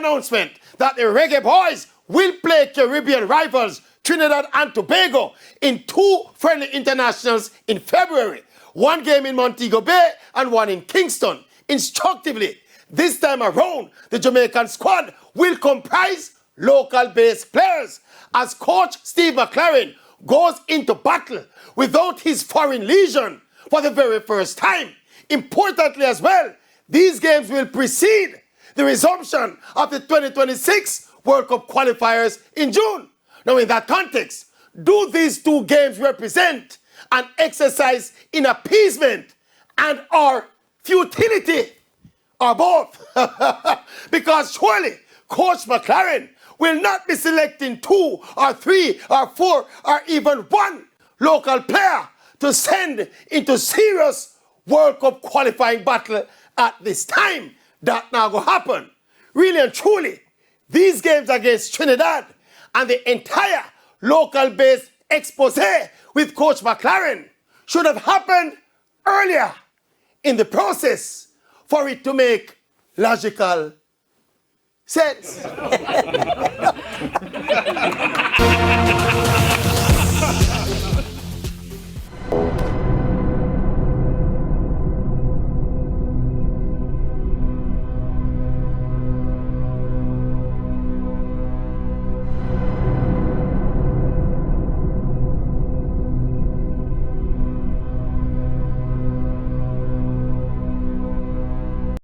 announcement that the Reggae Boyz will play Caribbean rivals Trinidad and Tobago in 2 friendly internationals in February. 1 game in Montego Bay and 1 in Kingston. Instructively, this time around, the Jamaican squad will comprise local-based players as coach Steve McLaren goes into battle without his foreign legion for the very first time. Importantly as well, these games will precede the resumption of the 2026 World Cup qualifiers in June. Now, in that context, do these 2 games represent an exercise in appeasement and or futility, or both? Because surely Coach McLaren will not be selecting 2 or 3 or 4 or even 1 local player to send into serious World Cup qualifying battle at this time. That now go happen. Really and truly, these games against Trinidad and the entire local-based expose with Coach McLaren should have happened earlier in the process for it to make logical sense.